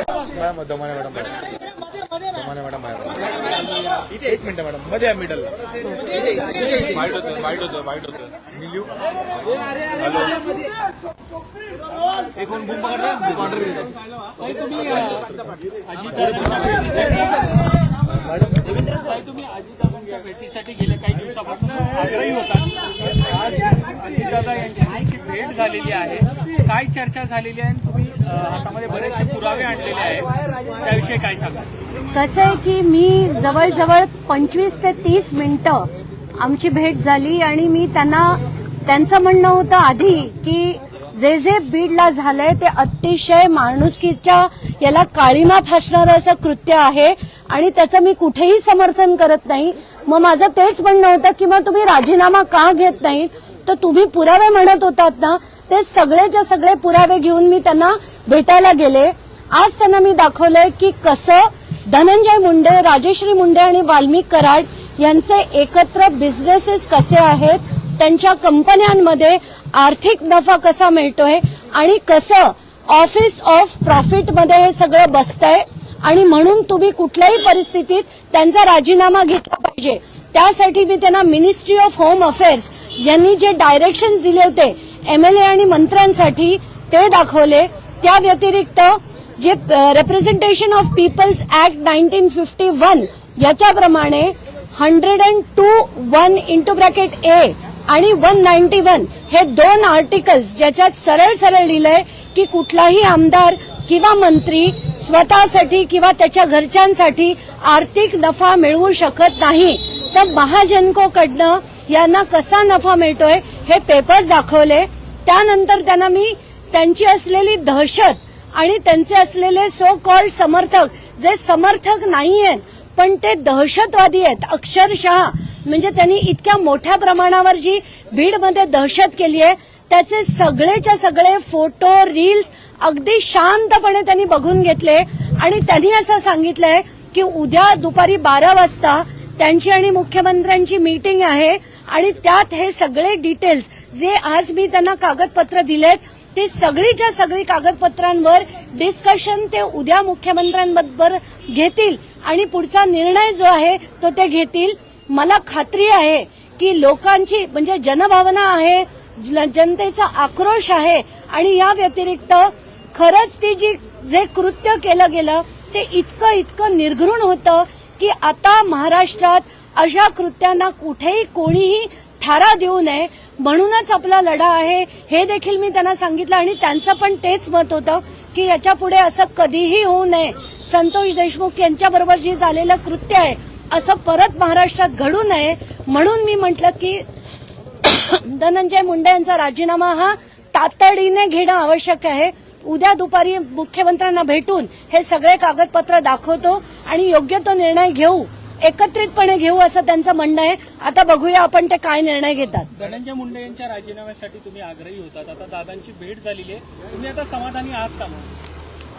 दमाने मॅडम इथे 1 minute madam मध्ये मिडल वाईट होतं मिल्यू एक कोण बूम तुम्ही अजितदादांच्या भेटीसाठी गेल्या काही दिवसापासून आग्रही होता. आज अजितदादा यांची भेट झालेली आहे. काय चर्चा झालेली आहे? तुम्ही हातामध्ये बरेचसे पुरावे आणलेले आहेत, त्याविषयी काय सांगा? कसं आहे की मी जवळजवळ 25 ते 30 मिनिटं आमची भेट झाली आणि मी त्यांचं म्हणणं होतं आधी की जे बीडला झालंय ते अतिशय माणुसकीच्या याला काळीमा फासणारं असं कृत्य आहे आणि त्याचं मी कुठेही समर्थन करत नाही. मग माझं तेच म्हणणं होतं की मग तुम्ही राजीनामा का घेत नाहीत? तर तुम्ही पुरावे म्हणत होतात ना, ते सगळेच्या सगळे पुरावे घेऊन मी त्यांना भेटायला गेले. आज त्यांना मी दाखवलंय की कसं धनंजय मुंडे, राजश्री मुंडे आणि वाल्मिक कराड यांचे एकत्र बिझनेसेस कसे आहेत, त्यांच्या कंपन्यांमध्ये आर्थिक नफा कसा मिळतोय आणि कसं ऑफिस ऑफ प्रॉफिटमध्ये हे सगळं बसतंय आणि म्हणून तुम्ही कुठल्याही परिस्थितीत त्यांचा राजीनामा घेतला पाहिजे. त्यासाठी मी त्यांना मिनिस्ट्री ऑफ होम अफेअर्स यांनी जे डायरेक्शन्स दिले होते एमएलए आणि मंत्र्यांसाठी ते दाखवले. त्या व्यतिरिक्त जे रिप्रेझेंटेशन ऑफ पीपल्स ऍक्ट 1951 याच्याप्रमाणे 102(1)(a) आणि 191 हे 2 आर्टिकल्स ज्याच्यात सरळ लिहिलंय की कुठलाही आमदार किंवा मंत्री स्वतःसाठी किंवा त्याच्या घरच्यांसाठी आर्थिक नफा मिळवू शकत नाही. तर महाजनकोकडनं यांना कसा नफा मिळतोय हे पेपर्स दाखवले. त्यानंतर त्यांना मी त्यांची असलेली दहशत आणि त्यांचे असलेले सो कॉल्ड समर्थक, जे समर्थक नाहीयेत पण ते दहशतवादी आहेत अक्षरशः, म्हणजे त्यांनी इतक्या मोठ्या प्रमाणावर जी बीडमध्ये दहशत केली आहे त्याचे सगळेच्या सगळे फोटो रील्स अगदी शांतपणे त्यांनी बघून घेतले आणि त्यांनी असं सांगितलंय की उद्या दुपारी 12 वाजता त्यांची आणि मुख्यमंत्र्यांची मीटिंग आहे आणि त्यात हे सगळे डिटेल्स जे आज मी त्यांना कागदपत्र दिलेत ते सगळीच्या सगळी कागदपत्रांवर डिस्कशन ते उद्या मुख्यमंत्र्यांबरोबर घेतील आणि पुढचा निर्णय जो आहे तो ते घेतील. मला खात्री आहे की लोकांची म्हणजे जनभावना आहे, जनतेचा आक्रोश आहे आणि या व्यतिरिक्त खरंच ती जे कृत्य केलं गेलं ते इतकं निर्घृण होतं की आता महाराष्ट्रात अशा कृत्यांना कुठेही कोणीही थारा देऊ नये. म्हणूनच आपला लढा आहे हे देखील मी त्यांना सांगितलं आणि त्यांचं पण तेच मत होतं की याच्या पुढे असं कधीही होऊ नये. संतोष देशमुख यांच्याबरोबर जे झालेलं कृत्य आहे असं परत महाराष्ट्रात घडू नये म्हणून मी म्हटलं की धनंजय मुंडे यांचा राजीनामा हा तातडीने घेणं आवश्यक आहे. उद्या दुपारी मुख्यमंत्र्यांना भेटून हे सगळे कागदपत्र दाखवतो आणि योग्य तो निर्णय घेऊ, एकत्रितपणे घेऊ असं त्यांचं म्हणणं आहे. आता बघूया आपण ते काय निर्णय घेतात. धनंजय मुंडे यांच्या राजीनाम्यासाठी तुम्ही आग्रही होतात, आता दादांची भेट झालेली आहे, तुम्ही आता समाधानी आहात का?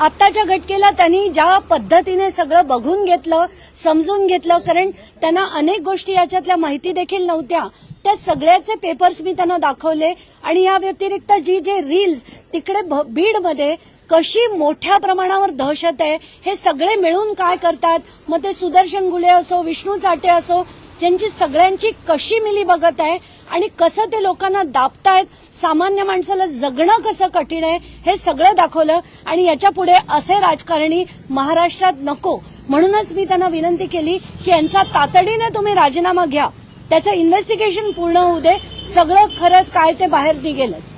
आत्ताच्या घटकेला त्यांनी ज्या पद्धतीने सगळं बघून घेतलं, समजून घेतलं, कारण त्यांना अनेक गोष्टी याच्यातल्या माहिती देखील नव्हत्या, त्या सगळ्याचे पेपर्स मी त्यांना दाखवले आणि या व्यतिरिक्त जे रील्स तिकडे बीडमध्ये कशी मोठ्या प्रमाणावर दहशत आहे हे सगळे मिळून काय करतात, मग ते सुदर्शन गुले असो, विष्णू चाटे असो, त्यांची सगळ्यांची कशी मिली बघत आहे आणि कसं ते लोकांना दाबतायत, सामान्य माणसाला जगणं कसं कठीण आहे हे सगळं दाखवलं. आणि याच्या पुढे असे राजकारणी महाराष्ट्रात नको, म्हणूनच मी त्यांना विनंती केली की यांचा तातडीने तुम्ही राजीनामा घ्या, त्याचं इन्व्हेस्टिगेशन पूर्ण होऊ दे, सगळं खरं काय ते बाहेर निघेलच.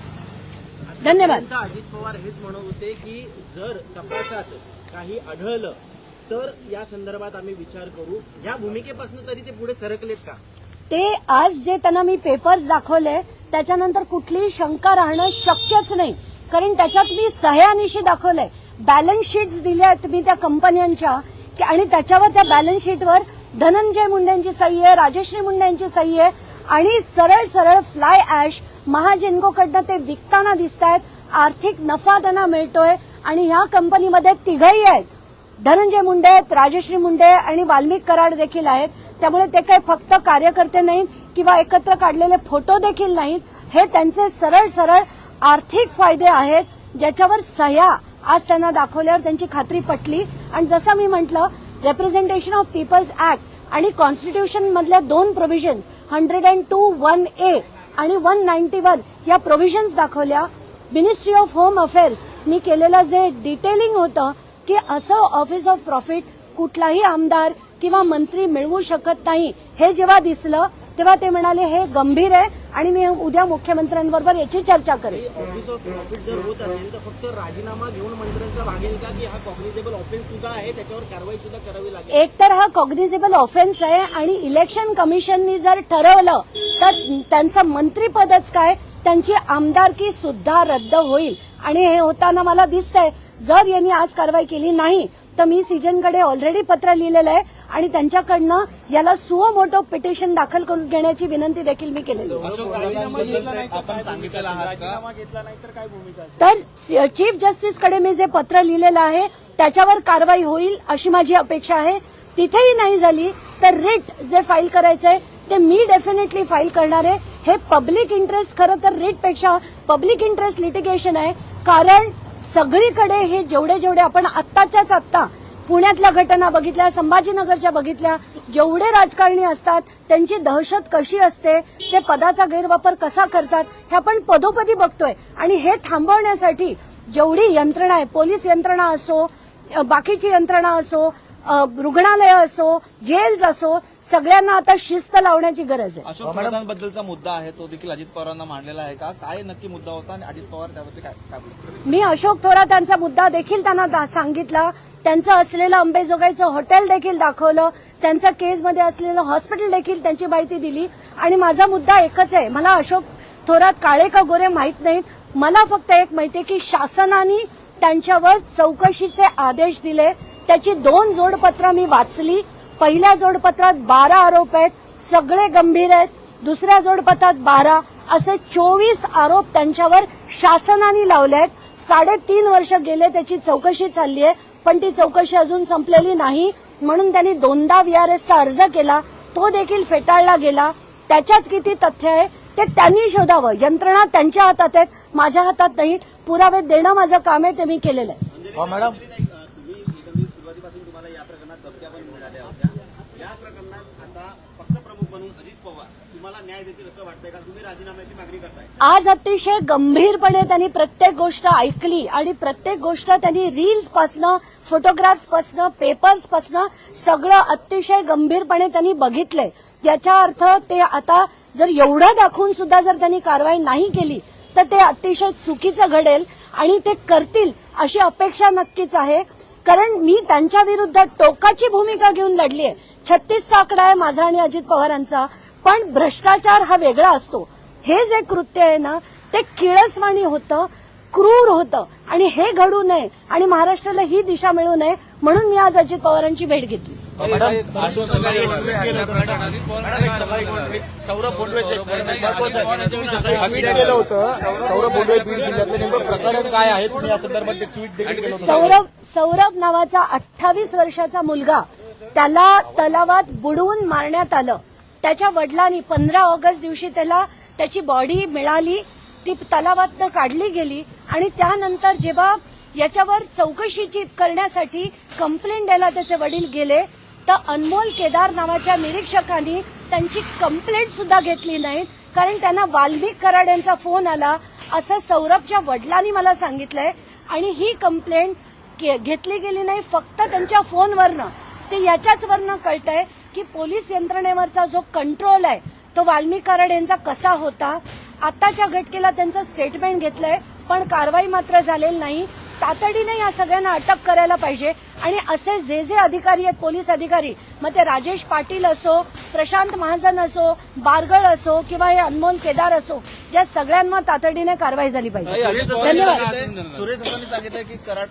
धन्यवाद. अजित पवार हेच म्हणत होते की जर तपासात काही आढळलं तर या संदर्भात आम्ही विचार करू. या भूमिकेपासून तरी ते पुढे सरकलेत का? ते आज जे त्यांना मी पेपर्स दाखवले त्याच्यानंतर कुठलीही शंका राहणं शक्यच नाही, कारण त्याच्यात मी सह्यानिशी दाखवलंय, बॅलन्स शीट्स दिल्यात मी त्या कंपन्यांच्या आणि त्याच्यावर त्या बॅलन्स शीटवर धनंजय मुंडेंची सही आहे, राजश्री मुंडे यांची सही आहे आणि सरळ फ्लाय ऍश महाजनकोकडनं ते विकताना दिसत आहेत, आर्थिक नफा त्यांना मिळतोय आणि ह्या कंपनीमध्ये तिघही आहेत, धनंजय मुंडे आहेत, राजश्री मुंडे आणि वाल्मिक कराड देखील आहेत. त्यामुळे ते काही फक्त कार्यकर्ते नाहीत किंवा एकत्र काढलेले फोटो देखील नाहीत, हे त्यांचे सरळ आर्थिक फायदे आहेत ज्याच्यावर सह्या आज त्यांना दाखवल्यावर त्यांची खात्री पटली. आणि जसं मी म्हटलं, रिप्रेझेंटेशन ऑफ पीपल्स ऍक्ट आणि कॉन्स्टिट्यूशन मधल्या 2 प्रोव्हिजन्स 102(1)(a) आणि 191 या प्रोव्हिजन्स दाखवल्या. मिनिस्ट्री ऑफ होम अफेअर्स मी केलेलं जे डिटेलिंग होतं की असं ऑफिस ऑफ प्रॉफिट कुठलाही आमदार किंवा मंत्री मिळवू शकत नाही, हे जेव्हा दिसलं तेव्हा ते म्हणाले हे गंभीर आहे आणि मी उद्या मुख्यमंत्र्यांबरोबर याची चर्चा करेन. ऑफिस ऑफ प्रॉफिट जर होत असेल तर फक्त राजीनामा घेऊन मंत्र्यांचा भागेल का, की हा कॉग्निझेबल ऑफेन्स सुद्धा आहे, त्याच्यावर कारवाई सुद्धा करावी लागेल? एक तर हा कॉग्निझेबल ऑफेन्स आहे आणि इलेक्शन कमिशननी जर ठरवलं तर त्यांचं मंत्रीपदच काय, त्यांची आमदारकी सुद्धा रद्द होईल. आणि हे होताना मला दिसतंय जर यांनी आज कारवाई केली नाही तर मी सीजनकडे ऑलरेडी पत्र लिहिलेलं आहे आणि त्यांच्याकडनं याला सुओ मोटो पिटिशन दाखल करून घेण्याची विनंती देखील मी केलेली आहे. आपण सांगितलेलं आहात का? राजीनामा घेतला नाही तर काय भूमिका असेल? तर चीफ जस्टिसकडे मी जे पत्र लिहिलेलं आहे त्याच्यावर कारवाई होईल अशी माझी अपेक्षा आहे. तिथेही नाही झाली तर रिट जे फाईल करायचंय ते मी डेफिनेटली फाईल करणार आहे. हे पब्लिक इंटरेस्ट खरं तर रिटपेक्षा पब्लिक इंटरेस्ट लिटिगेशन आहे, कारण सगळीकडे हे जेवढे आपण आत्ताच्याच आत्ता पुण्यातल्या घटना बघितल्या, संभाजीनगरच्या बघितल्या, जेवढे राजकारणी असतात त्यांची दहशत कशी असते, ते पदाचा गैरवापर कसा करतात हे आपण पदोपदी बघतोय. आणि हे थांबवण्यासाठी जेवढी यंत्रणा आहे, पोलीस यंत्रणा असो, बाकीची यंत्रणा असो, रुग्णालय असो, जेल्स असो, सगळ्यांना आता शिस्त लावण्याची गरज आहे. अशोक थोरातांबद्दलचा मुद्दा आहे तो देखील अजित पवारांना मांडलेला आहे का? काय नक्की मुद्दा होता आणि अजित पवार त्याबद्दल काय बोलतात? मी अशोक थोरातांचा मुद्दा देखील त्यांना सांगितला. त्यांचं असलेलं अंबेजोगाईचं हॉटेल देखील दाखवलं, त्यांच्या केसमध्ये असलेलं हॉस्पिटल देखील त्यांची माहिती दिली. आणि माझा मुद्दा एकच आहे, मला अशोक थोरात काळे का गोरे माहीत नाहीत, मला फक्त एक माहिती आहे की शासनाने त्यांच्यावर चौकशीचे आदेश दिले. त्याची 2 जोडपत्र मी वाचली. पहिल्या जोडपत्रात 12 आरोप आहेत, सगळे गंभीर आहेत. दुसऱ्या जोडपत्रात 12, असे 24 आरोप त्यांच्यावर शासनाने लावले आहेत. 3.5 वर्ष गेले, त्याची चौकशी चालली आहे, पण ती चौकशी अजून संपलेली नाही. म्हणून त्यांनी 2दा VRSचा अर्ज केला, तो देखील फेटाळला गेला. त्याच्यात किती तथ्य आहे ते त्यांनी शोधावं. यंत्रणा त्यांच्या हातात आहेत, माझ्या हातात नाही. पुरावे देणं माझं काम आहे, ते मी केलेलं आहे. मॅडम, सुरुवातीपासून तुम्हाला या प्रकरणात धमक्या पण मिळाल्या होत्या. या प्रकरणात आता पक्षप्रमुख म्हणून अजित पवार तुम्हाला न्याय देतील असं वाटतंय का? तुम्ही राजीनाम्याची मागणी करताय? आज अतिशय गंभीरपणे त्यांनी प्रत्येक गोष्ट ऐकली आणि प्रत्येक गोष्ट त्यांनी रील्स पासनं, फोटोग्राफ्स पासनं, पेपर्स पासनं सगळं अतिशय गंभीरपणे त्यांनी बघितलंय. याचा अर्थ ते आता जर एवढं दाखवून सुद्धा जर त्यांनी कारवाई नाही केली तर ते अतिशय चुकीचं घडेल आणि ते करतील अशी अपेक्षा नक्कीच आहे. कारण मी त्यांच्या विरुद्ध टोकाची भूमिका घेऊन लढली आहे. 36चा आकडा आहे माझा आणि अजित पवारांचा, पण भ्रष्टाचार हा वेगळा असतो. हे जे कृत्य आहे ना ते किळसवाणी होतं, क्रूर होतं आणि हे घडू नये आणि महाराष्ट्राला ही दिशा मिळू नये म्हणून मी आज अजित पवारांची भेट घेतली. सौरभ बोंडवेचे ट्विट केलं होतं. सौरभ बोंडवे बीड जिल्ह्यातलं नेमकं प्रकरण काय आहे? तुम्ही या संदर्भात ते ट्विट देखील केलं होतं. सौरभ नावाचा 28 वर्षाचा मुलगा, त्याला तलावात बुडवून मारण्यात आलं. त्याच्या वडिलांनी 15 ऑगस्ट दिवशी त्याची बॉडी मिळाली, ती तलावातनं काढली गेली आणि त्यानंतर जेव्हा याच्यावर चौकशी करण्यासाठी कंप्लेंट द्यायला त्याचे वडील गेले तर अनमोल केदार नावाच्या निरीक्षकांनी त्यांची कंप्लेंट सुद्धा घेतली नाही, कारण त्यांना वाल्मिक कराड यांचा फोन आला असं सौरभच्या वडिलांनी मला सांगितलंय. आणि ही कंप्लेंट घेतली गेली नाही फक्त त्यांच्या फोनवरनं. ते याच्याच वरनं कळतंय की पोलीस यंत्रणेवरचा जो कंट्रोल आहे तो वाल्मिक कराड यांचा कसा होता. आताच्या घटनेला त्यांचं स्टेटमेंट घेतलंय पण कारवाई मात्र झालेली नाही. तातडीने या सगळ्यांना अटक करायला पाहिजे आणि असे जे अधिकारी आहेत, पोलीस अधिकारी, मग ते राजेश पाटील असो, प्रशांत महाजन असो, बारगळ असो किंवा हे अनमोल केदार असो, या सगळ्यांवर तातडीने कारवाई झाली पाहिजे. धन्यवाद. सुरेश धसांनी सांगितलं की कराड